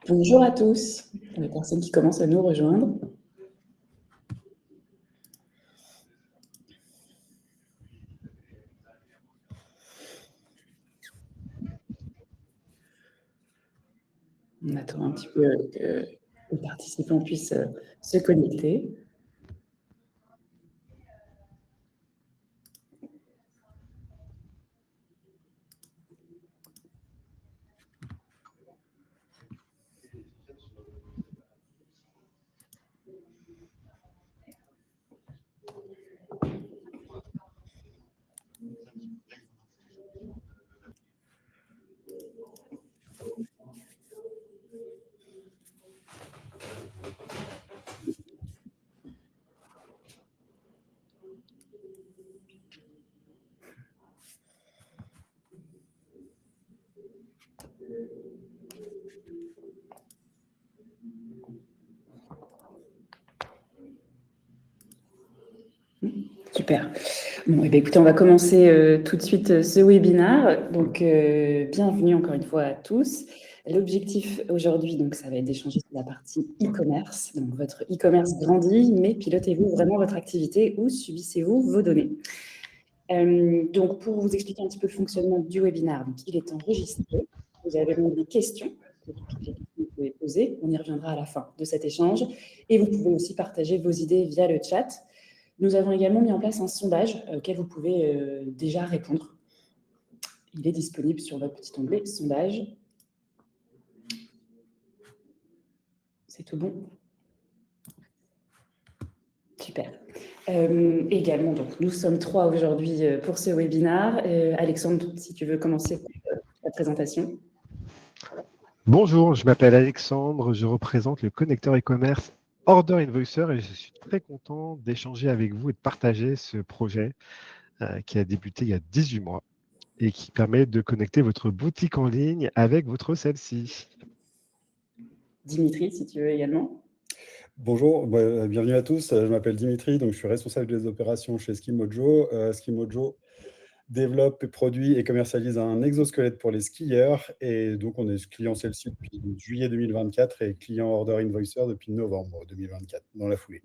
Bonjour à tous, les personnes qui commencent à nous rejoindre. On attend un petit peu que les participants puissent se connecter. Super. Bon, eh bien, écoutez, on va commencer tout de suite ce webinaire. Donc, bienvenue encore une fois à tous. L'objectif aujourd'hui, donc, ça va être d'échanger sur la partie e-commerce. Donc, votre e-commerce grandit, mais pilotez-vous vraiment votre activité ou subissez-vous vos données? Donc, pour vous expliquer un petit peu le fonctionnement du webinaire, donc, il est enregistré. Vous avez donc des questions, toutes les questions que vous pouvez poser. On y reviendra à la fin de cet échange. Et vous pouvez aussi partager vos idées via le chat. Nous avons également mis en place un sondage auquel vous pouvez déjà répondre. Il est disponible sur votre petit onglet « Sondage ». C'est tout bon? Super. Également, donc, nous sommes 3 aujourd'hui pour ce webinaire. Alexandre, si tu veux commencer la présentation. Bonjour, je m'appelle Alexandre, je représente le connecteur e-commerce Order Invoicer et je suis très content d'échanger avec vous et de partager ce projet qui a débuté il y a 18 mois et qui permet de connecter votre boutique en ligne avec votre celle-ci. Dimitri, si tu veux également. Bonjour, bienvenue à tous. Je m'appelle Dimitri, donc je suis responsable des opérations chez Skimojo. Skimojo développe, produit et commercialise un exosquelette pour les skieurs. Et donc, on est client celle-ci depuis juillet 2024 et client Order Invoicer depuis novembre 2024, dans la foulée.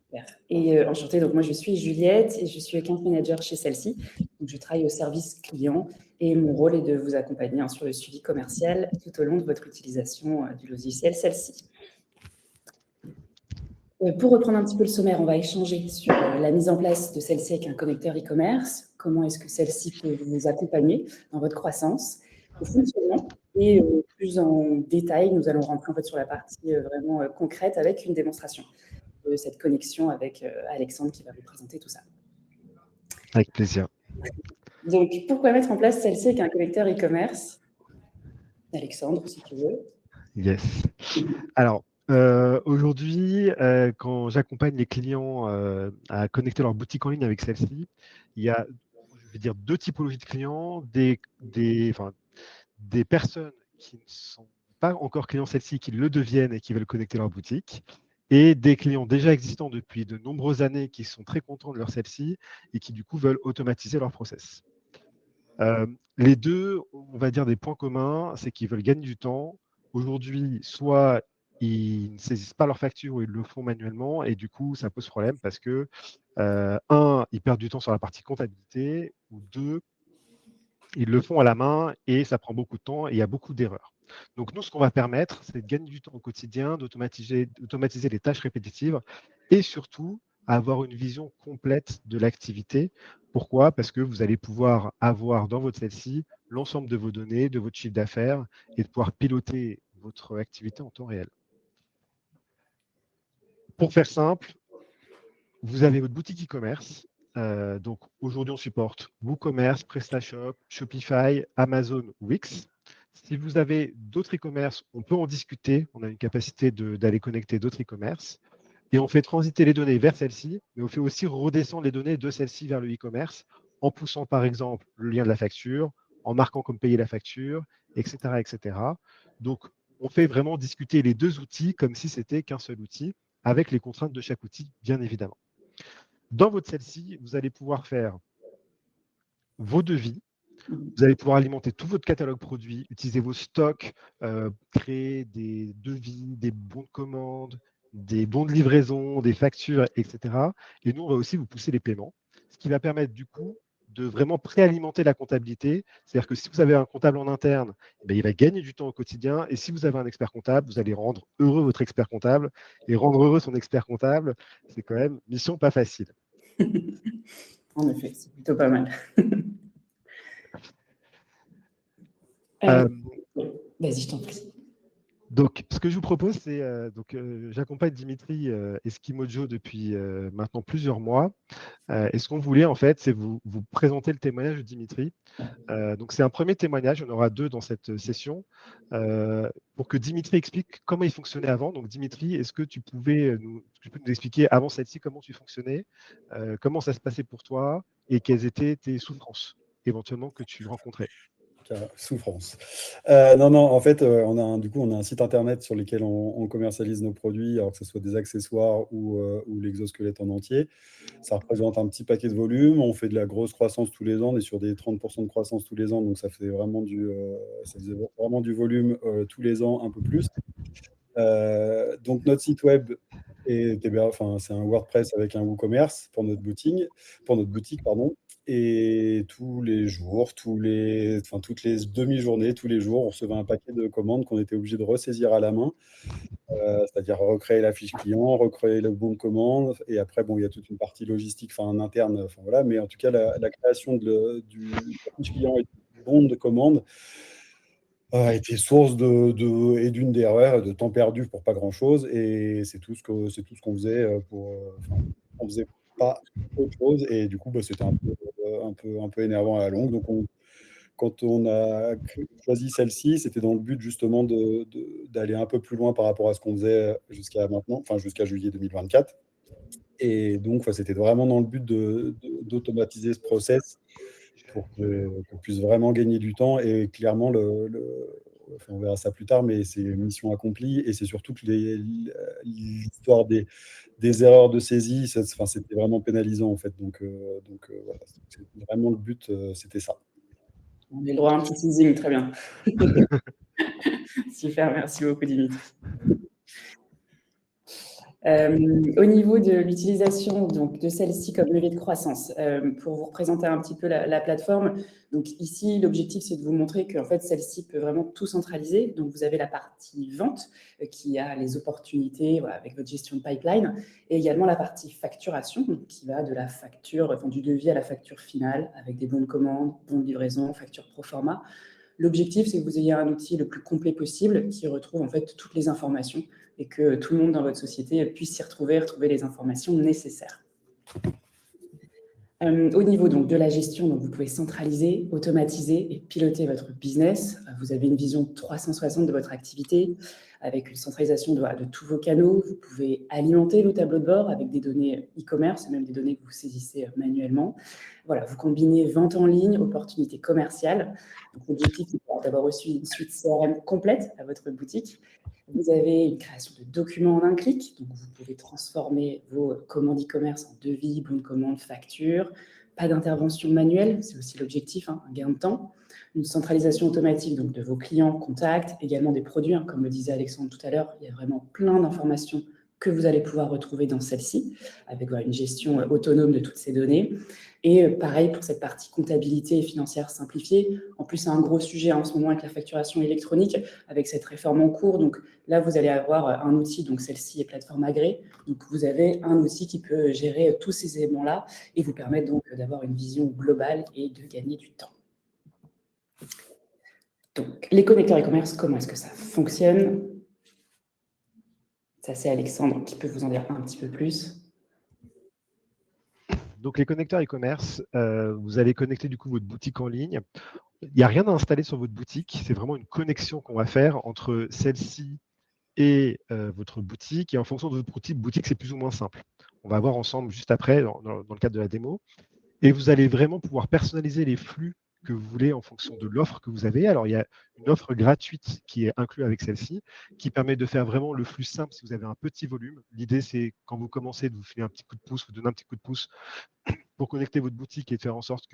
Super. Et enchantée, donc moi je suis Juliette et je suis account manager chez celle-ci. Donc je travaille au service client et mon rôle est de vous accompagner sur le suivi commercial tout au long de votre utilisation du logiciel celle-ci. Pour reprendre un petit peu le sommaire, on va échanger sur la mise en place de celle-ci avec un connecteur e-commerce. Comment est-ce que celle-ci peut vous accompagner dans votre croissance, le fonctionnement et plus en détail, nous allons rentrer en fait sur la partie vraiment concrète avec une démonstration de cette connexion avec Alexandre qui va vous présenter tout ça. Avec plaisir. Donc, pourquoi mettre en place celle-ci avec un connecteur e-commerce? Alexandre, si tu veux. Yes. Alors, aujourd'hui, quand j'accompagne les clients à connecter leur boutique en ligne avec celle-ci, il y a, je vais dire, deux typologies de clients, des personnes qui ne sont pas encore clients celle-ci, qui le deviennent et qui veulent connecter leur boutique, et des clients déjà existants depuis de nombreuses années qui sont très contents de leur celle-ci et qui du coup veulent automatiser leur process. Les deux, on va dire des points communs, c'est qu'ils veulent gagner du temps. Aujourd'hui, soit ils ne saisissent pas leur facture ou ils le font manuellement et du coup, ça pose problème parce que, un, ils perdent du temps sur la partie comptabilité ou deux, ils le font à la main et ça prend beaucoup de temps et il y a beaucoup d'erreurs. Donc nous, ce qu'on va permettre, c'est de gagner du temps au quotidien, d'automatiser les tâches répétitives et surtout avoir une vision complète de l'activité. Pourquoi? Parce que vous allez pouvoir avoir dans votre celle-ci l'ensemble de vos données, de votre chiffre d'affaires et de pouvoir piloter votre activité en temps réel. Pour faire simple, vous avez votre boutique e-commerce. Donc aujourd'hui, on supporte WooCommerce, PrestaShop, Shopify, Amazon, Wix. Si vous avez d'autres e-commerce, on peut en discuter. On a une capacité d'aller connecter d'autres e-commerce. Et on fait transiter les données vers celle-ci, mais on fait aussi redescendre les données de celle-ci vers le e-commerce en poussant par exemple le lien de la facture, en marquant comme payer la facture, etc., etc. Donc, on fait vraiment discuter les deux outils comme si c'était qu'un seul outil, avec les contraintes de chaque outil, bien évidemment. Dans votre celle-ci, vous allez pouvoir faire vos devis, Vous allez pouvoir alimenter tout votre catalogue produit, utiliser vos stocks, créer des devis, des bons de commande, des bons de livraison, des factures, etc. Et nous, on va aussi vous pousser les paiements, ce qui va permettre du coup de vraiment préalimenter la comptabilité. C'est-à-dire que si vous avez un comptable en interne, il va gagner du temps au quotidien. Et si vous avez un expert comptable, vous allez rendre heureux votre expert comptable. Et rendre heureux son expert comptable, c'est quand même mission pas facile. En effet, c'est plutôt pas mal. Euh, Vas-y, je t'en prie. Donc, ce que je vous propose, c'est j'accompagne Dimitri Eskimojo depuis maintenant plusieurs mois. Et ce qu'on voulait, en fait, c'est vous présenter le témoignage de Dimitri. Donc, c'est un premier témoignage. Il y en aura 2 dans cette session pour que Dimitri explique comment il fonctionnait avant. Donc, Dimitri, est-ce que tu peux nous expliquer avant celle-ci comment tu fonctionnais, comment ça se passait pour toi et quelles étaient tes souffrances éventuellement que tu rencontrais? Souffrance. Non, en fait, du coup, on a un site internet sur lequel on commercialise nos produits, alors que ce soit des accessoires ou l'exosquelette en entier. Ça représente un petit paquet de volume. On fait de la grosse croissance tous les ans. On est sur des 30% de croissance tous les ans, donc ça faisait vraiment du volume tous les ans, un peu plus. Donc notre site web c'est un WordPress avec un WooCommerce pour notre boutique, pardon. Et tous les jours, toutes les demi-journées, tous les jours, on recevait un paquet de commandes qu'on était obligé de ressaisir à la main, c'est-à-dire recréer la fiche client, recréer le bon de commande. Et après, bon, il y a toute une partie logistique, en interne, voilà. Mais en tout cas, la création de la fiche client et du bon de commande a été source d'une d'erreurs, de temps perdu pour pas grand-chose. Et c'est tout ce qu'on faisait on faisait pas autre chose. Et du coup, c'était un peu énervant à la longue. Donc, quand on a choisi celle-ci, c'était dans le but justement d'aller un peu plus loin par rapport à ce qu'on faisait jusqu'à maintenant, jusqu'à juillet 2024. Et donc, c'était vraiment dans le but d'automatiser ce process pour qu'on puisse vraiment gagner du temps. Et clairement, on verra ça plus tard, mais c'est mission accomplie. Et c'est surtout que l'histoire des erreurs de saisie, c'était vraiment pénalisant en fait. Donc voilà, c'est vraiment le but, c'était ça. On est le droit à un petit teasing, très bien. Super, merci beaucoup, Dimitri. Au niveau de l'utilisation de celle-ci comme levier de croissance, pour vous représenter un petit peu la plateforme, donc ici, l'objectif, c'est de vous montrer qu'en fait, celle-ci peut vraiment tout centraliser. Donc, vous avez la partie vente qui a les opportunités avec votre gestion de pipeline et également la partie facturation qui va de la facture, du devis à la facture finale avec des bons de commande, bons de livraison, facture pro forma. L'objectif, c'est que vous ayez un outil le plus complet possible qui retrouve en fait toutes les informations et que tout le monde dans votre société puisse s'y retrouver les informations nécessaires. Au niveau de la gestion, vous pouvez centraliser, automatiser et piloter votre business. Vous avez une vision 360 de votre activité avec une centralisation de tous vos canaux. Vous pouvez alimenter le tableau de bord avec des données e-commerce, même des données que vous saisissez manuellement. Voilà, vous combinez vente en ligne, opportunités commerciales. Donc, l'objectif, c'est d'avoir aussi une suite CRM complète à votre boutique. Vous avez une création de documents en un clic. Donc, vous pouvez transformer vos commandes e-commerce en devis, bons de commande, factures. Pas d'intervention manuelle, c'est aussi l'objectif, un gain de temps. Une centralisation automatique de vos clients, contacts, également des produits. Comme le disait Alexandre tout à l'heure, il y a vraiment plein d'informations que vous allez pouvoir retrouver dans celle-ci, avec une gestion autonome de toutes ces données. Et pareil pour cette partie comptabilité et financière simplifiée. En plus, c'est un gros sujet en ce moment avec la facturation électronique, avec cette réforme en cours. Donc là, vous allez avoir un outil, donc celle-ci est plateforme agréée. Donc vous avez un outil qui peut gérer tous ces éléments-là et vous permettre donc d'avoir une vision globale et de gagner du temps. Donc, les connecteurs e-commerce, comment est-ce que ça fonctionne? Ça, c'est Alexandre qui peut vous en dire un petit peu plus. Donc, les connecteurs e-commerce, vous allez connecter du coup votre boutique en ligne. Il n'y a rien à installer sur votre boutique. C'est vraiment une connexion qu'on va faire entre celle-ci et votre boutique. Et en fonction de votre boutique, c'est plus ou moins simple. On va voir ensemble juste après dans le cadre de la démo. Et vous allez vraiment pouvoir personnaliser les flux que vous voulez en fonction de l'offre que vous avez. Alors, il y a une offre gratuite qui est inclue avec celle-ci, qui permet de faire vraiment le flux simple si vous avez un petit volume. L'idée, c'est quand vous commencez de vous filer un petit coup de pouce, vous donner un petit coup de pouce pour connecter votre boutique et de faire en sorte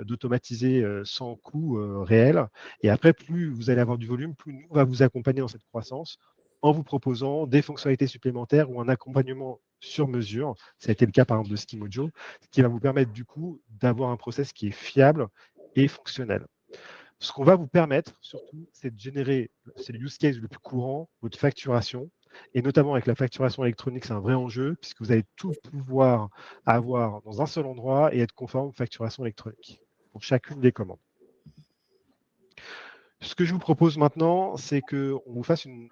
d'automatiser sans coût réel. Et après, plus vous allez avoir du volume, plus nous, on va vous accompagner dans cette croissance en vous proposant des fonctionnalités supplémentaires ou un accompagnement sur mesure. Ça a été le cas par exemple de Skimojo, ce qui va vous permettre du coup d'avoir un process qui est fiable et fonctionnel. Ce qu'on va vous permettre, surtout, c'est de générer, c'est le use case le plus courant, votre facturation. Et notamment avec la facturation électronique, c'est un vrai enjeu, puisque vous allez tout pouvoir avoir dans un seul endroit et être conforme aux facturations électroniques pour chacune des commandes. Ce que je vous propose maintenant, c'est qu'on vous fasse une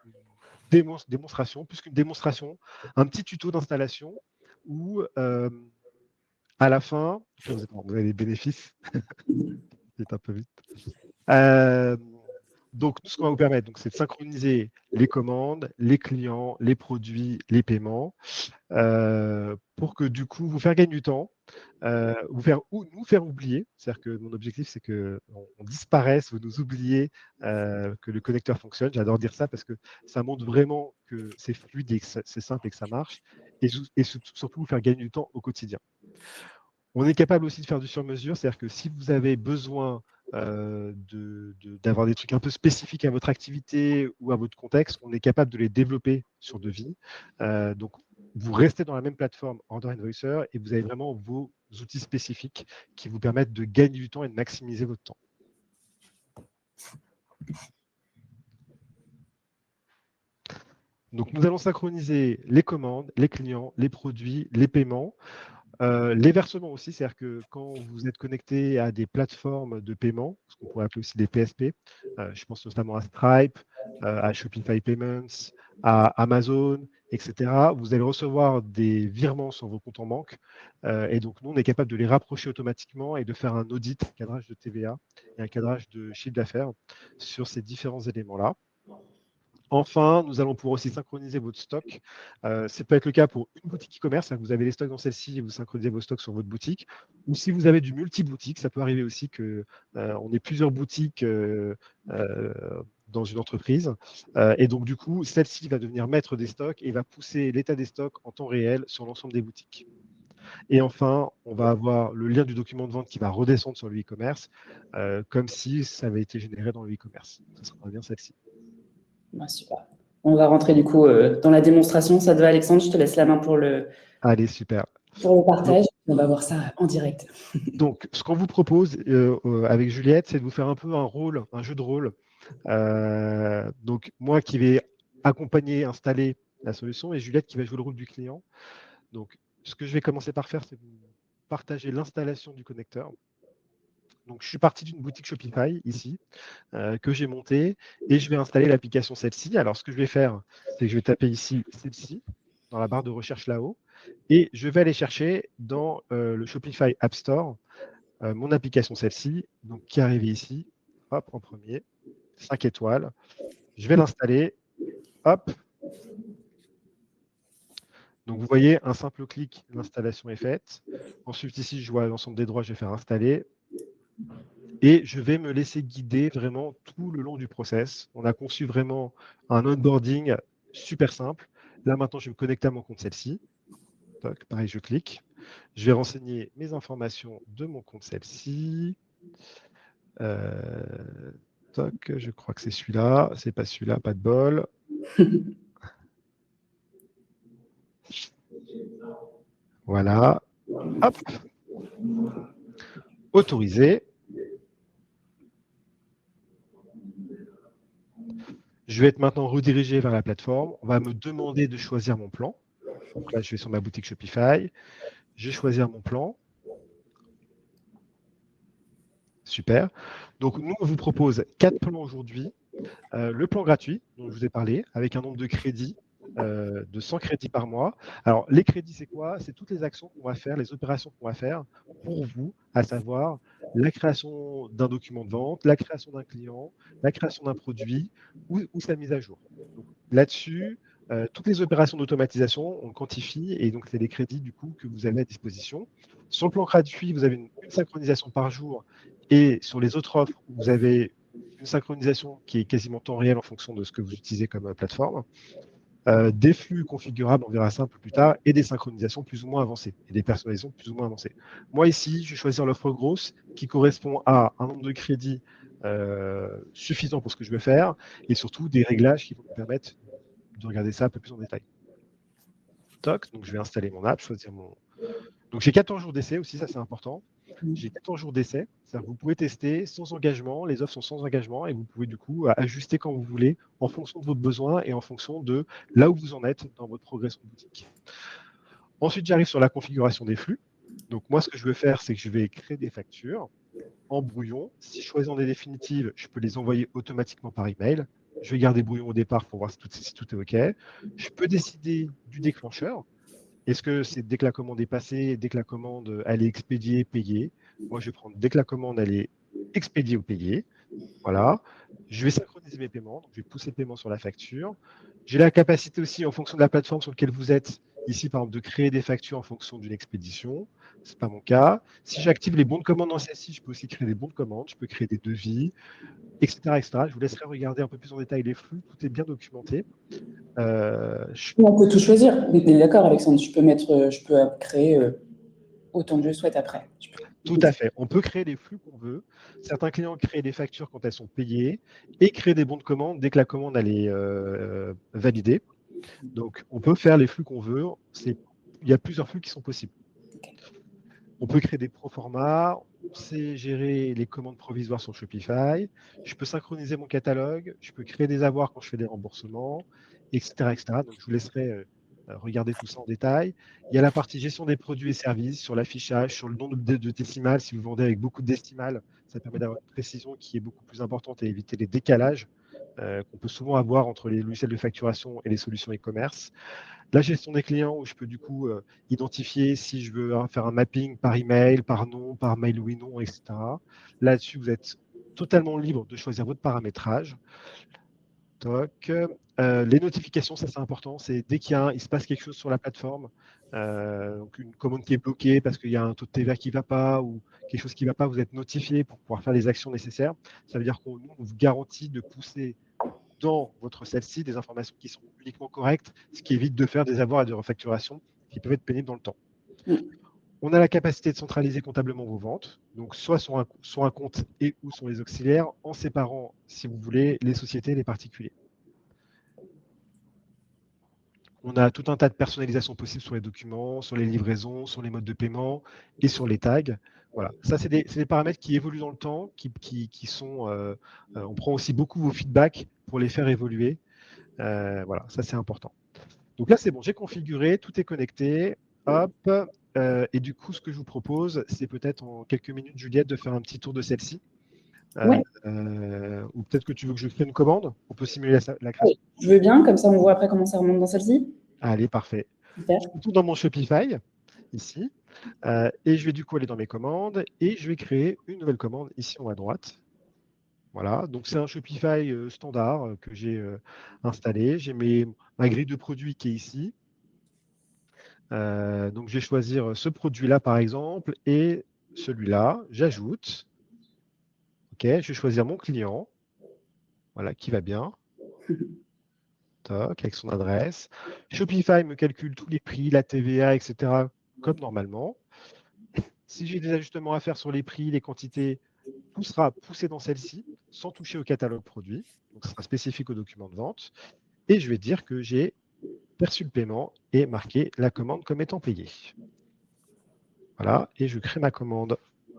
démonstration, plus qu'une démonstration, un petit tuto d'installation où, à la fin, vous avez les bénéfices, c'est un peu vite. Donc, tout ce qu'on va vous permettre, c'est de synchroniser les commandes, les clients, les produits, les paiements, pour que du coup, vous faire gagner du temps, nous faire oublier. C'est-à-dire que mon objectif, c'est qu'on disparaisse, vous nous oubliez que le connecteur fonctionne. J'adore dire ça parce que ça montre vraiment que c'est fluide et que c'est simple et que ça marche. Et surtout, vous faire gagner du temps au quotidien. On est capable aussi de faire du sur-mesure, c'est-à-dire que si vous avez besoin d'avoir des trucs un peu spécifiques à votre activité ou à votre contexte, on est capable de les développer sur devis. Donc, vous restez dans la même plateforme Order Invoicer et vous avez vraiment vos outils spécifiques qui vous permettent de gagner du temps et de maximiser votre temps. Donc, nous allons synchroniser les commandes, les clients, les produits, les paiements. Les versements aussi, c'est-à-dire que quand vous êtes connecté à des plateformes de paiement, ce qu'on pourrait appeler aussi des PSP, je pense notamment à Stripe, à Shopify Payments, à Amazon, etc., vous allez recevoir des virements sur vos comptes en banque. Et donc, nous, on est capable de les rapprocher automatiquement et de faire un audit, un cadrage de TVA et un cadrage de chiffre d'affaires sur ces différents éléments-là. Enfin, nous allons pouvoir aussi synchroniser votre stock. Ça peut être le cas pour une boutique e-commerce, vous avez les stocks dans celle-ci et vous synchronisez vos stocks sur votre boutique. Ou si vous avez du multi-boutique, ça peut arriver aussi qu'on ait plusieurs boutiques dans une entreprise. Et donc, du coup, celle-ci va devenir maître des stocks et va pousser l'état des stocks en temps réel sur l'ensemble des boutiques. Et enfin, on va avoir le lien du document de vente qui va redescendre sur le e-commerce, comme si ça avait été généré dans le e-commerce. Ça sera bien celle-ci. Super. On va rentrer du coup dans la démonstration. Ça te va, Alexandre? Je te laisse la main pour le, Allez, super. Pour le partage. On va voir ça en direct. Donc, ce qu'on vous propose avec Juliette, c'est de vous faire un peu un jeu de rôle. Donc, moi qui vais accompagner, installer la solution et Juliette qui va jouer le rôle du client. Donc, ce que je vais commencer par faire, c'est vous partager l'installation du connecteur. Donc, je suis parti d'une boutique Shopify ici, que j'ai montée et je vais installer l'application celle-ci. Alors, ce que je vais faire, c'est que je vais taper ici celle-ci dans la barre de recherche là-haut et je vais aller chercher dans le Shopify App Store mon application celle-ci, donc qui est arrivée ici, hop, en premier, 5 étoiles. Je vais l'installer, hop. Donc, vous voyez, un simple clic, l'installation est faite. Ensuite, ici, je vois l'ensemble des droits, je vais faire installer. Et je vais me laisser guider vraiment tout le long du process. On a conçu vraiment un onboarding super simple. Là, maintenant, je vais me connecter à mon compte celle-ci. Pareil, je clique. Je vais renseigner mes informations de mon compte celle-ci. Je crois que c'est celui-là. C'est pas celui-là, pas de bol. Voilà. Hop. Autoriser. Je vais être maintenant redirigé vers la plateforme. On va me demander de choisir mon plan. Donc là, je vais sur ma boutique Shopify. Je vais choisir mon plan. Super. Donc, nous, on vous propose 4 plans aujourd'hui. Le plan gratuit, dont je vous ai parlé, avec un nombre de crédits de 100 crédits par mois. Alors, les crédits, c'est quoi? C'est toutes les actions qu'on va faire, les opérations qu'on va faire pour vous, à savoir la création d'un document de vente, la création d'un client, la création d'un produit ou sa mise à jour. Donc, là-dessus, toutes les opérations d'automatisation, on quantifie et donc c'est les crédits du coup que vous avez à disposition. Sur le plan gratuit, vous avez une synchronisation par jour et sur les autres offres, vous avez une synchronisation qui est quasiment temps réel en fonction de ce que vous utilisez comme plateforme. des flux configurables, on verra ça un peu plus tard, et des synchronisations plus ou moins avancées, et des personnalisations plus ou moins avancées. Moi, ici, je vais choisir l'offre grosse qui correspond à un nombre de crédits suffisant pour ce que je veux faire, et surtout des réglages qui vont me permettre de regarder ça un peu plus en détail. Toc, donc je vais installer mon app, choisir mon... Donc j'ai 14 jours d'essai aussi, ça c'est important. J'ai 14 jours d'essai, c'est-à-dire que vous pouvez tester sans engagement, les offres sont sans engagement et vous pouvez du coup ajuster quand vous voulez en fonction de vos besoins et en fonction de là où vous en êtes dans votre progression boutique. Ensuite, j'arrive sur la configuration des flux. Donc moi, ce que je vais faire, c'est que je vais créer des factures en brouillon. Si je choisis en des définitives, je peux les envoyer automatiquement par email. Je vais garder brouillon au départ pour voir si tout est OK. Je peux décider du déclencheur. Est-ce que c'est dès que la commande est passée, dès que la commande elle est expédiée, payée? Moi, je vais prendre dès que la commande elle est expédiée ou payée. Voilà. Je vais synchroniser mes paiements. Donc, je vais pousser le paiement sur la facture. J'ai la capacité aussi, en fonction de la plateforme sur laquelle vous êtes, ici, par exemple, de créer des factures en fonction d'une expédition. Ce n'est pas mon cas. Si j'active les bons de commande dans celle-ci, je peux aussi créer des bons de commande. Je peux créer des devis, etc., etc. Je vous laisserai regarder un peu plus en détail les flux. Tout est bien documenté. On peut tout choisir. On est d'accord, Alexandre. Je peux créer autant que je souhaite après. Tout à fait. On peut créer les flux qu'on veut. Certains clients créent des factures quand elles sont payées et créent des bons de commande dès que la commande elle est validée. Donc, on peut faire les flux qu'on veut. Il y a plusieurs flux qui sont possibles. On peut créer des proformas. On sait gérer les commandes provisoires sur Shopify. Je peux synchroniser mon catalogue. Je peux créer des avoirs quand je fais des remboursements, etc., etc. Donc, je vous laisserai regarder tout ça en détail. Il y a la partie gestion des produits et services sur l'affichage, sur le nombre de décimales. Si vous vendez avec beaucoup de décimales, ça permet d'avoir une précision qui est beaucoup plus importante et éviter les décalages qu'on peut souvent avoir entre les logiciels de facturation et les solutions e-commerce. La gestion des clients, où je peux du coup identifier si je veux faire un mapping par email, par nom, par mail oui, non, etc. Là-dessus, vous êtes totalement libre de choisir votre paramétrage. Toc. Les notifications, ça c'est important. C'est dès il se passe quelque chose sur la plateforme, donc une commande qui est bloquée parce qu'il y a un taux de TVA qui ne va pas ou quelque chose qui ne va pas, vous êtes notifié pour pouvoir faire les actions nécessaires. Ça veut dire qu'on vous garantit de pousser dans votre celle-ci des informations qui sont uniquement correctes, ce qui évite de faire des avoirs et des refacturations qui peuvent être pénibles dans le temps. On a la capacité de centraliser comptablement vos ventes, donc soit sur un compte et ou sur les auxiliaires, en séparant, si vous voulez, les sociétés et les particuliers. On a tout un tas de personnalisations possibles sur les documents, sur les livraisons, sur les modes de paiement et sur les tags. Voilà, ça c'est des paramètres qui évoluent dans le temps, qui sont. On prend aussi beaucoup vos feedbacks pour les faire évoluer. Voilà, ça c'est important. Donc là c'est bon, j'ai configuré, tout est connecté. Hop. Et du coup, ce que je vous propose, c'est peut-être en quelques minutes, Juliette, de faire un petit tour de celle-ci. Ou peut-être que tu veux que je crée une commande. On peut simuler la création. Je veux bien, comme ça on voit après comment ça remonte dans celle-ci. Allez, parfait. Super. Je retourne dans mon Shopify, ici, et je vais du coup aller dans mes commandes, et je vais créer une nouvelle commande ici en haut à droite. Voilà, donc c'est un Shopify standard que j'ai installé. J'ai ma grille de produits qui est ici. Donc je vais choisir ce produit-là par exemple, et celui-là, j'ajoute. OK, je vais choisir mon client, voilà, qui va bien. Toc, avec son adresse. Shopify me calcule tous les prix, la TVA, etc., comme normalement. Si j'ai des ajustements à faire sur les prix, les quantités, tout sera poussé dans celle-ci, sans toucher au catalogue produit. Donc, ce sera spécifique au document de vente. Et je vais dire que j'ai perçu le paiement et marqué la commande comme étant payée. Voilà, et je crée ma commande.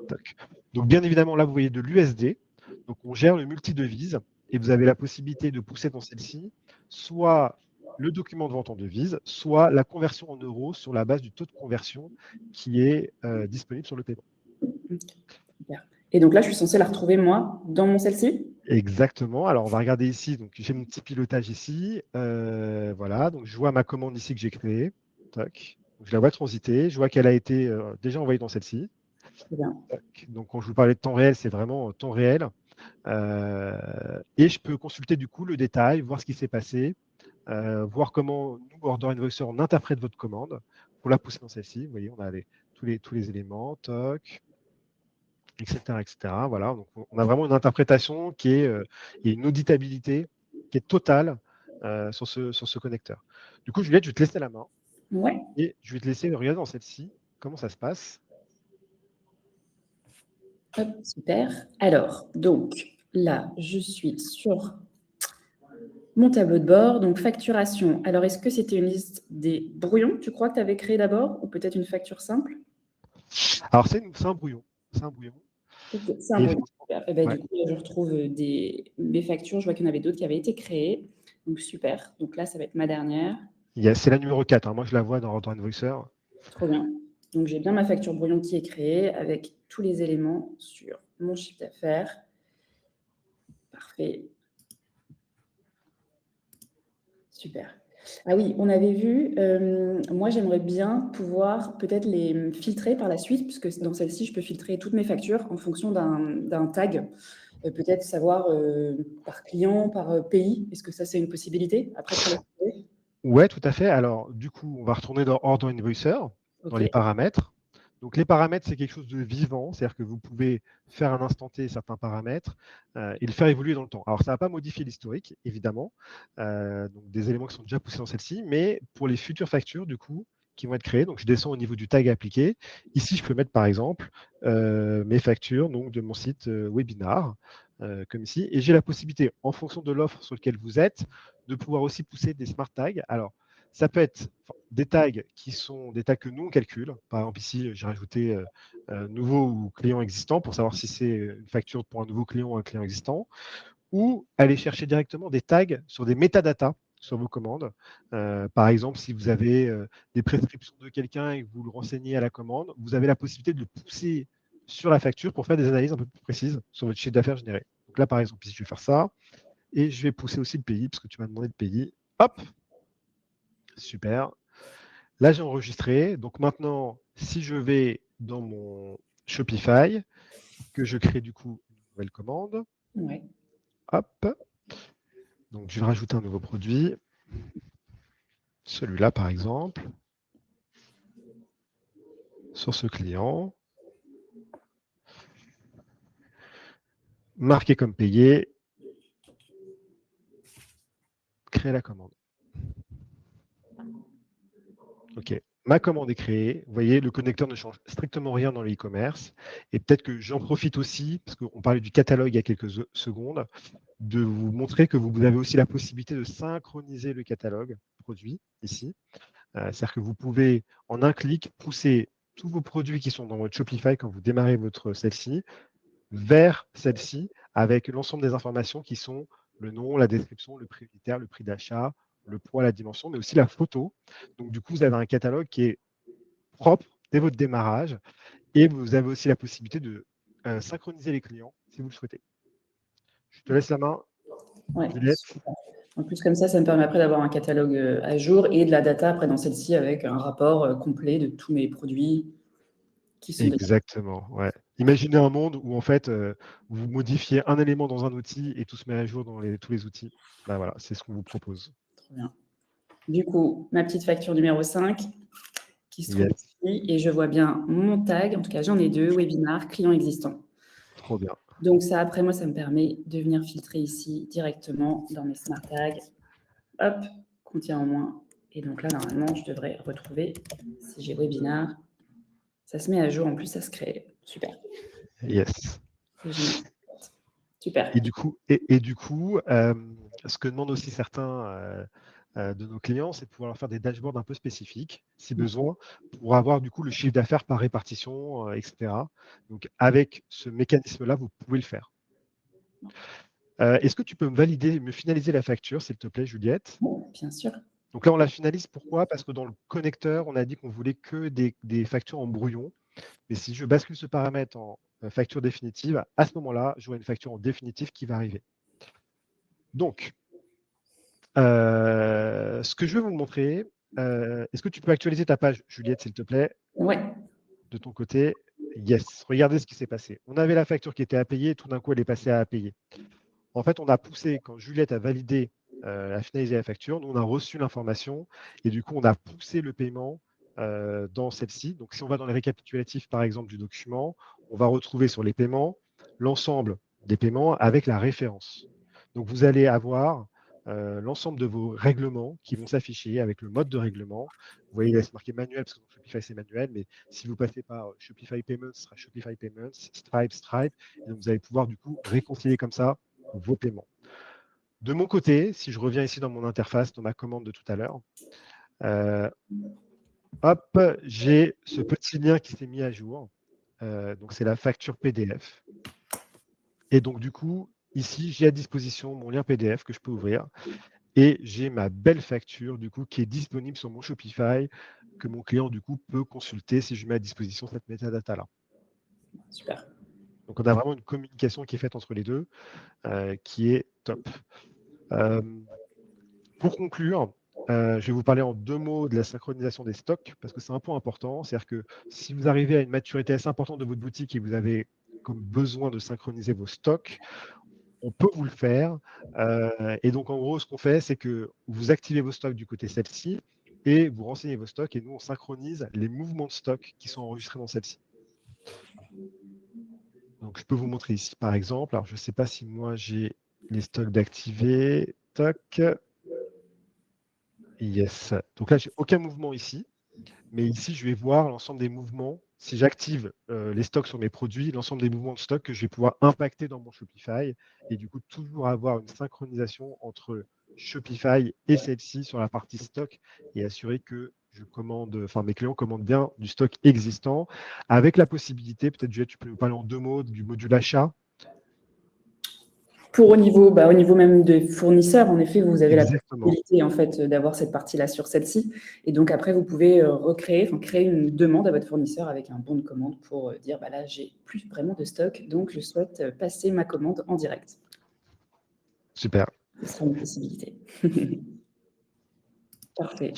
Toc. Donc, bien évidemment, là, vous voyez de l'USD. Donc, on gère le multi-devise et vous avez la possibilité de pousser dans celle-ci soit le document de vente en devise, soit la conversion en euros sur la base du taux de conversion qui est disponible sur le paiement. Super. Et donc là, je suis censée la retrouver, moi, dans mon celle-ci. Exactement. Alors, on va regarder ici. Donc, j'ai mon petit pilotage ici. Voilà. Donc, je vois ma commande ici que j'ai créée. Toc. Donc, je la vois transiter. Je vois qu'elle a été déjà envoyée dans celle-ci. Donc, quand je vous parlais de temps réel, c'est vraiment temps réel. Et je peux consulter du coup le détail, voir ce qui s'est passé, voir comment nous, Order Invoicer, on interprète votre commande pour la pousser dans celle-ci. Vous voyez, on a tous les éléments, toc, etc., etc. Voilà, donc on a vraiment une interprétation qui est et une auditabilité qui est totale sur ce connecteur. Du coup, Juliette, je vais te laisser la main Ouais, et je vais te laisser regarder dans celle-ci comment ça se passe. hop, super. Alors, donc là, je suis sur mon tableau de bord, donc facturation. Alors, est-ce que c'était une liste des brouillons, tu crois que tu avais créé d'abord, ou peut-être une facture simple? Alors, c'est un brouillon. C'est un brouillon. Ok, c'est un Et brouillon. effectivement, Super. Et ben, ouais. du coup, là, je retrouve mes factures. Je vois qu'il y en avait d'autres qui avaient été créées. Donc, super. Donc là, ça va être ma dernière. C'est la numéro 4. Hein. Moi, je la vois dans Invoicer. Trop bien. Donc, j'ai bien ma facture brouillon qui est créée avec tous les éléments sur mon chiffre d'affaires. Parfait. Super. Ah oui, on avait vu, moi j'aimerais bien pouvoir peut-être les filtrer par la suite, puisque dans celle-ci, je peux filtrer toutes mes factures en fonction d'un tag. Peut-être savoir par client, par pays. Est-ce que ça, c'est une possibilité après pour les filtrer? Ouais, tout à fait. Alors, du coup, on va retourner dans Order Invoicer, dans Ok, les paramètres. Donc, les paramètres, c'est quelque chose de vivant, c'est-à-dire que vous pouvez faire à l'instant T certains paramètres et le faire évoluer dans le temps. Alors, ça ne va pas modifier l'historique, évidemment, donc des éléments qui sont déjà poussés dans celle-ci, mais pour les futures factures, du coup, qui vont être créées, donc je descends au niveau du tag appliqué. Ici, je peux mettre, par exemple, mes factures donc, de mon site webinar, comme ici, et j'ai la possibilité, en fonction de l'offre sur laquelle vous êtes, de pouvoir aussi pousser des smart tags. Alors, ça peut être des tags qui sont des tags que nous, on calcule. Par exemple, ici, j'ai rajouté nouveau ou client existant pour savoir si c'est une facture pour un nouveau client ou un client existant. Ou aller chercher directement des tags sur des métadatas sur vos commandes. Par exemple, si vous avez des prescriptions de quelqu'un et que vous le renseignez à la commande, vous avez la possibilité de le pousser sur la facture pour faire des analyses un peu plus précises sur votre chiffre d'affaires généré. Donc là, par exemple, ici, je vais faire ça. Et je vais pousser aussi le pays, parce que tu m'as demandé le pays. Hop, super. Là, j'ai enregistré. Donc maintenant, si je vais dans mon Shopify, que je crée du coup une nouvelle commande, ouais. hop. Donc je vais rajouter un nouveau produit. Celui-là, par exemple, sur ce client. Marquer comme payé. Créer la commande. OK. Ma commande est créée. Vous voyez, le connecteur ne change strictement rien dans le e-commerce. Et peut-être que j'en profite aussi, parce qu'on parlait du catalogue il y a quelques secondes, de vous montrer que vous avez aussi la possibilité de synchroniser le catalogue produit ici. C'est-à-dire que vous pouvez, en un clic, pousser tous vos produits qui sont dans votre Shopify quand vous démarrez votre celle-ci vers celle-ci avec l'ensemble des informations qui sont le nom, la description, le prix unitaire, le prix d'achat, le poids, la dimension, mais aussi la photo. Donc, du coup, vous avez un catalogue qui est propre dès votre démarrage et vous avez aussi la possibilité de synchroniser les clients si vous le souhaitez. Je te laisse la main, Ouais, Juliette. super. En plus, comme ça me permet après d'avoir un catalogue à jour et de la data après dans celle-ci avec un rapport complet de tous mes produits qui sont déjà. Exactement. Ouais. Imaginez un monde où en fait vous modifiez un élément dans un outil et tout se met à jour dans tous les outils. Bah voilà, c'est ce qu'on vous propose. Trop bien. Du coup, ma petite facture numéro 5 qui se trouve Yes, ici et je vois bien mon tag. En tout cas, j'en ai deux, webinar, client existant. trop bien. Donc ça, après moi, ça me permet de venir filtrer ici directement dans mes smart tags. Hop, contient en moins. Et donc là, normalement, je devrais retrouver, si j'ai webinar, ça se met à jour, en plus, ça se crée. Super, Yes. c'est génial. Super. Et du coup, ce que demandent aussi certains de nos clients, c'est de pouvoir leur faire des dashboards un peu spécifiques, si besoin, pour avoir du coup le chiffre d'affaires par répartition, etc. Donc avec ce mécanisme-là, vous pouvez le faire. Est-ce que tu peux me finaliser la facture, s'il te plaît, Juliette? Bien sûr. Donc là, on la finalise. Pourquoi? Parce que dans le connecteur, on a dit qu'on voulait que des factures en brouillon. Mais si je bascule ce paramètre en facture définitive, à ce moment-là, j'aurai une facture en définitive qui va arriver. Donc, ce que je vais vous montrer, est-ce que tu peux actualiser ta page, Juliette, s'il te plaît, Ouais. de ton côté? Yes. Regardez ce qui s'est passé. On avait la facture qui était à payer, tout d'un coup, elle est passée à payer. En fait, on a poussé, quand Juliette a validé, a finalisé la facture, nous, on a reçu l'information et du coup, on a poussé le paiement dans celle-ci. Donc, si on va dans les récapitulatifs, par exemple, du document, on va retrouver sur les paiements l'ensemble des paiements avec la référence. Donc, vous allez avoir l'ensemble de vos règlements qui vont s'afficher avec le mode de règlement. Vous voyez, là, c'est marqué manuel parce que dans Shopify, c'est manuel, mais si vous passez par Shopify Payments, ce sera Shopify Payments, Stripe. Et donc, vous allez pouvoir du coup réconcilier comme ça vos paiements. De mon côté, si je reviens ici dans mon interface, dans ma commande de tout à l'heure, hop, j'ai ce petit lien qui s'est mis à jour. Donc, c'est la facture PDF. Et donc, du coup, ici, j'ai à disposition mon lien PDF que je peux ouvrir. Et j'ai ma belle facture, du coup, qui est disponible sur mon Shopify, que mon client, du coup, peut consulter si je mets à disposition cette metadata-là. Super. Donc, on a vraiment une communication qui est faite entre les deux, qui est top. Pour conclure, je vais vous parler en 2 mots de la synchronisation des stocks, parce que c'est un point important. C'est-à-dire que si vous arrivez à une maturité assez importante de votre boutique et vous avez comme besoin de synchroniser vos stocks, on peut vous le faire. Et donc, en gros, ce qu'on fait, c'est que vous activez vos stocks du côté celle-ci et vous renseignez vos stocks et nous, on synchronise les mouvements de stock qui sont enregistrés dans celle-ci. Donc, je peux vous montrer ici, par exemple. Alors, je ne sais pas si moi, j'ai les stocks d'activer. Toc. Yes. Donc là, j'ai aucun mouvement ici. Mais ici, je vais voir l'ensemble des mouvements. Si j'active les stocks sur mes produits, l'ensemble des mouvements de stock que je vais pouvoir impacter dans mon Shopify et du coup, toujours avoir une synchronisation entre Shopify et celle-ci sur la partie stock et assurer que mes clients commandent bien du stock existant avec la possibilité, peut-être Juliette, tu peux nous parler en 2 mots du module achat. Au niveau même des fournisseurs, en effet, vous avez Exactement. la possibilité en fait, d'avoir cette partie-là sur celle-ci. Et donc, après, vous pouvez créer une demande à votre fournisseur avec un bon de commande pour dire, là, j'ai plus vraiment de stock, donc je souhaite passer ma commande en direct. Super. Ce sera une possibilité. Parfait.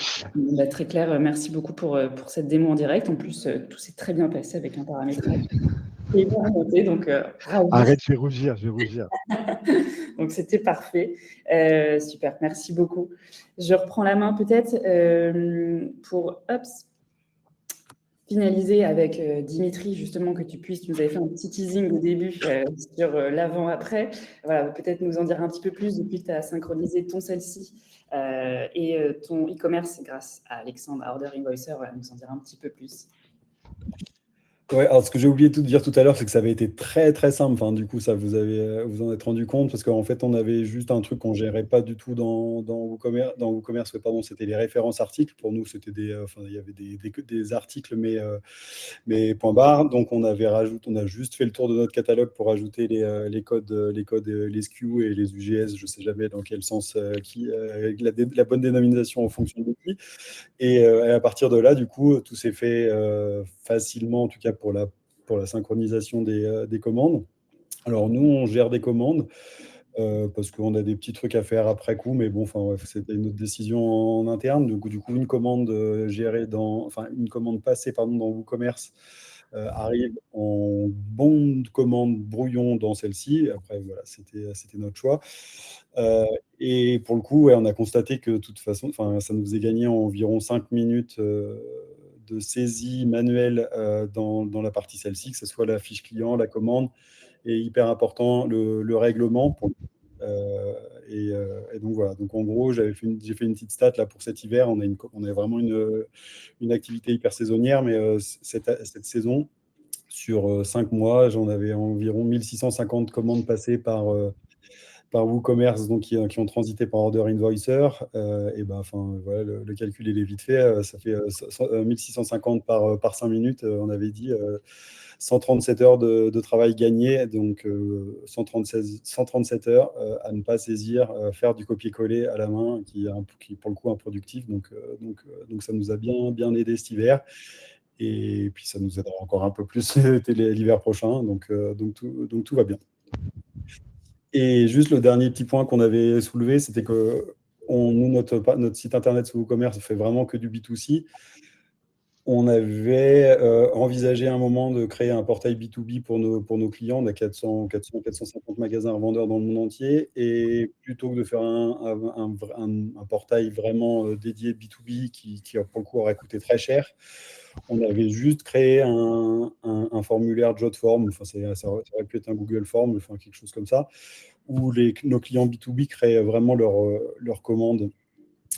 Très clair. Merci beaucoup pour cette démo en direct. En plus, tout s'est très bien passé avec un paramétrage qui est bien remonté, donc ravi. Arrête, je vais rougir. Donc, c'était parfait. Super, merci beaucoup. Je reprends la main peut-être pour finaliser avec Dimitri, justement, que tu nous avais fait un petit teasing au début sur l'avant-après. Voilà, peut-être nous en dire un petit peu plus depuis que tu as synchronisé ton celle-ci et ton e-commerce grâce à Alexandre, à Order Invoicer. Voilà, nous en dire un petit peu plus. Ouais, alors ce que j'ai oublié de dire tout à l'heure, c'est que ça avait été très très simple. Enfin, du coup, ça vous en êtes rendu compte parce qu'en fait, on avait juste un truc qu'on gérait pas du tout dans WooCommerce. Pardon, c'était les références articles. Pour nous, c'était il y avait des articles, mais point barre. Donc, on a juste fait le tour de notre catalogue pour ajouter les codes, les SKU et les UGS. Je sais jamais dans quel sens la bonne dénomination en fonction de qui. Et à partir de là, du coup, tout s'est fait facilement, en tout cas pour la synchronisation des commandes. Alors nous, on gère des commandes parce qu'on a des petits trucs à faire après coup, mais bon, enfin bref, c'était une autre décision en interne. Donc du coup, une commande une commande passée dans WooCommerce arrive en bon de commande brouillon dans celle-ci. Après, voilà, c'était notre choix. Et pour le coup, ouais, on a constaté que de toute façon, ça nous faisait gagner environ 5 minutes de saisie manuelle dans la partie celle-ci, que ce soit la fiche client, la commande, et hyper important, le règlement. Et donc voilà. Donc en gros, j'ai fait une petite stat là pour cet hiver. On a vraiment une activité hyper saisonnière, mais cette saison, sur 5 mois, j'en avais environ 1650 commandes passées par WooCommerce, donc qui ont transité par Order Invoicer. Et voilà, le calcul il est vite fait. Ça fait 1650 par 5 minutes. On avait dit 137 heures de travail gagné, donc 137 heures à ne pas saisir, faire du copier-coller à la main, qui pour le coup improductif. Donc ça nous a bien aidé cet hiver. Et puis ça nous aidera encore un peu plus l'hiver prochain. Donc tout va bien. Et juste le dernier petit point qu'on avait soulevé, c'était que notre site internet sur WooCommerce fait vraiment que du B2C. On avait envisagé un moment de créer un portail B2B pour nos clients. On a 450 magasins revendeurs dans le monde entier. Et plutôt que de faire un portail vraiment dédié B2B qui, pour le coup, aurait coûté très cher, on avait juste créé un formulaire Jotform. Ça aurait pu être un Google Form, quelque chose comme ça, où nos clients B2B créent vraiment leurs commandes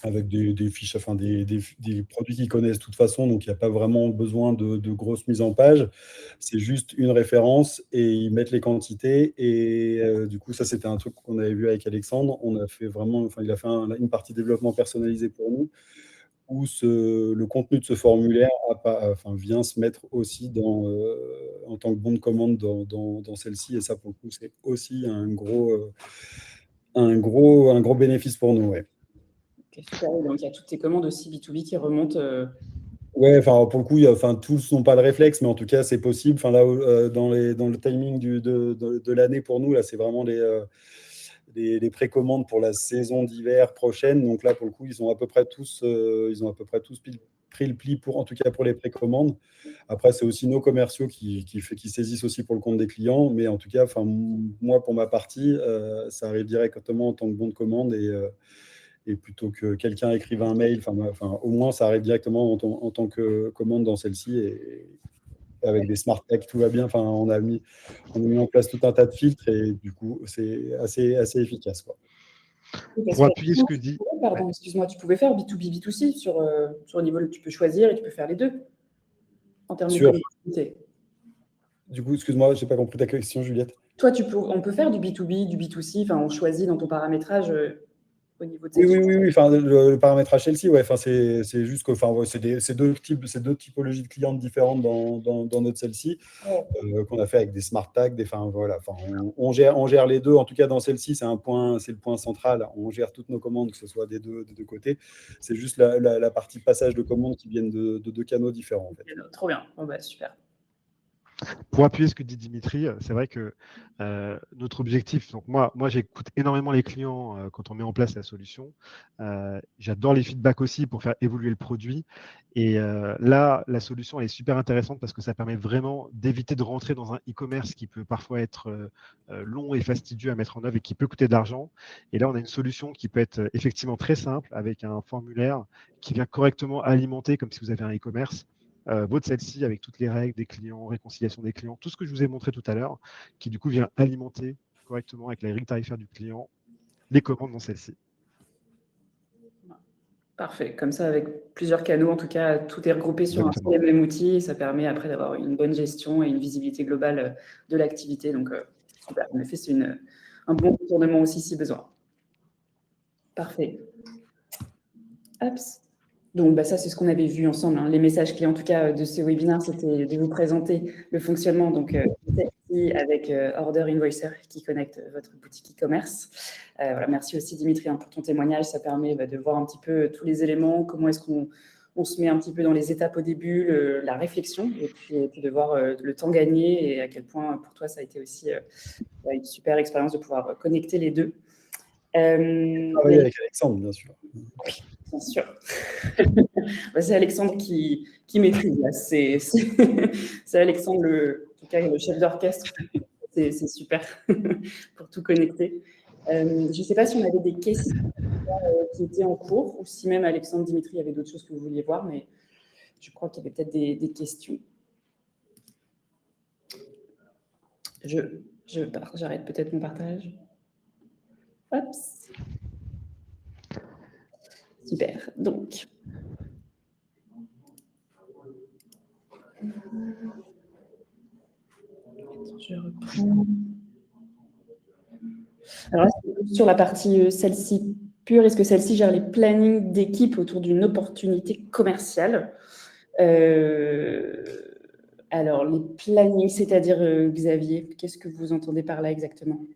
avec des fiches, enfin des produits qu'ils connaissent de toute façon, donc il n'y a pas vraiment besoin de grosses mises en page. C'est juste une référence et ils mettent les quantités. Et du coup, ça, c'était un truc qu'on avait vu avec Alexandre. On a fait vraiment, enfin, il a fait une partie développement personnalisé pour nous, où le contenu de ce formulaire vient se mettre aussi en tant que bon de commande dans celle-ci. Et ça, pour le coup, c'est aussi un gros bénéfice pour nous. Ouais. Ok, super. Donc, il y a toutes tes commandes aussi B2B qui remontent. Ouais, enfin, pour le coup, tous n'ont pas le réflexe, mais en tout cas, c'est possible. Enfin, là, dans le timing de l'année pour nous, là, c'est vraiment les précommandes pour la saison d'hiver prochaine. Donc là, pour le coup, ils ont à peu près tous pris le pli en tout cas pour les précommandes. Après, c'est aussi nos commerciaux qui saisissent aussi pour le compte des clients. Mais en tout cas, enfin, moi, pour ma partie, ça arrive directement en tant que bon de commande et plutôt que quelqu'un écrive un mail, au moins ça arrive directement en tant que commande dans celle-ci et avec des smart tags, tout va bien. Enfin, on a mis en place tout un tas de filtres et du coup, c'est assez efficace, quoi. Pour appuyer ce que dit. Pardon, excuse-moi, tu pouvais faire B2B, B2C sur le niveau, tu peux choisir et tu peux faire les deux en termes de connectivité. Du coup, excuse-moi, je n'ai pas compris ta question, Juliette. Toi, on peut faire du B2B, du B2C, enfin, on choisit dans ton paramétrage au niveau de Oui. Enfin, le paramétrage Chelsea, ouais. Enfin, c'est juste que, enfin, ouais, c'est deux typologies de clientes différentes dans notre celle-ci qu'on a fait avec des smart tags. Enfin, voilà. Enfin, on gère les deux. En tout cas, dans celle-ci, c'est le point central. On gère toutes nos commandes, que ce soit des deux côtés. C'est juste la partie passage de commandes qui viennent de deux canaux différents. En fait. Trop bien. Oh, bah, super. Pour appuyer ce que dit Dimitri, c'est vrai que notre objectif, donc moi j'écoute énormément les clients quand on met en place la solution. J'adore les feedbacks aussi pour faire évoluer le produit. Et là, la solution elle est super intéressante parce que ça permet vraiment d'éviter de rentrer dans un e-commerce qui peut parfois être long et fastidieux à mettre en œuvre et qui peut coûter de l'argent. Et là, on a une solution qui peut être effectivement très simple avec un formulaire qui vient correctement alimenter comme si vous avez un e-commerce. Votre celle-ci avec toutes les règles des clients, réconciliation des clients, tout ce que je vous ai montré tout à l'heure, qui du coup vient alimenter correctement avec les règles tarifaires du client les commandes dans celle-ci. Parfait. Comme ça, avec plusieurs canaux, en tout cas, tout est regroupé sur Exactement. un seul et même outil. Et ça permet après d'avoir une bonne gestion et une visibilité globale de l'activité. Donc, super. En effet, c'est un bon retournement aussi si besoin. Parfait. Hops. Donc, bah, ça, c'est ce qu'on avait vu ensemble. Hein. Les messages clés, en tout cas, de ce webinaire, c'était de vous présenter le fonctionnement donc, avec Order Invoicer qui connecte votre boutique e-commerce. Voilà, merci aussi, Dimitri, hein, pour ton témoignage. Ça permet de voir un petit peu tous les éléments, comment est-ce qu'on se met un petit peu dans les étapes au début, la réflexion, et puis de voir le temps gagné et à quel point, pour toi, ça a été aussi une super expérience de pouvoir connecter les deux. Travailler avec Alexandre, bien sûr. Oui, bien sûr. C'est Alexandre qui maîtrise. Là. C'est Alexandre, en tout cas, le chef d'orchestre. C'est super pour tout connecter. Je ne sais pas si on avait des questions qui étaient en cours ou si même Alexandre, Dimitri, avait d'autres choses que vous vouliez voir, mais je crois qu'il y avait peut-être des questions. J'arrête peut-être mon partage. Hop. Super. Donc, je reprends. Alors, sur la partie celle-ci pure, est-ce que celle-ci gère les plannings d'équipe autour d'une opportunité commerciale? Alors, les plannings, c'est-à-dire, Xavier, qu'est-ce que vous entendez par là exactement?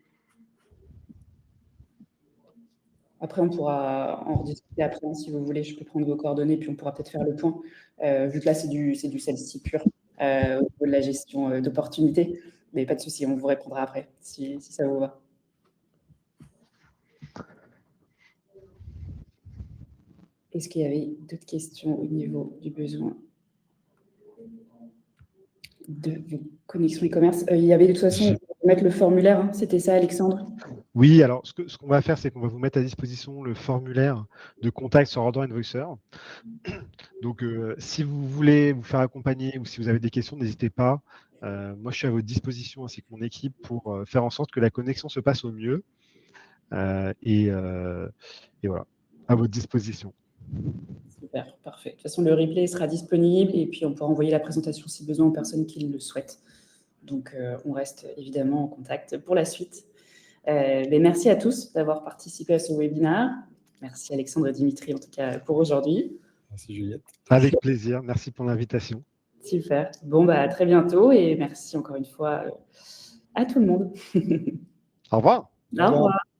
Après, on pourra en rediscuter après, hein, si vous voulez. Je peux prendre vos coordonnées, puis on pourra peut-être faire le point. Vu que là, c'est du celle-ci pur, au niveau de la gestion d'opportunités. Mais pas de souci, on vous répondra après, si ça vous va. Est-ce qu'il y avait d'autres questions au niveau du besoin de vos connexions e-commerce? Il y avait de toute façon, mettre le formulaire, hein, c'était ça, Alexandre? Oui, alors ce qu'on va faire, c'est qu'on va vous mettre à disposition le formulaire de contact sur Order Invoicer. Donc, si vous voulez vous faire accompagner ou si vous avez des questions, n'hésitez pas. Moi, je suis à votre disposition ainsi que mon équipe pour faire en sorte que la connexion se passe au mieux. Et voilà, à votre disposition. Super, parfait. De toute façon, le replay sera disponible et puis on pourra envoyer la présentation si besoin aux personnes qui le souhaitent. Donc, on reste évidemment en contact pour la suite. Merci à tous d'avoir participé à ce webinaire. Merci Alexandre et Dimitri, en tout cas, pour aujourd'hui. Merci Juliette. Avec plaisir. Merci pour l'invitation. Super. Bon, à très bientôt et merci encore une fois à tout le monde. Au revoir. Au revoir.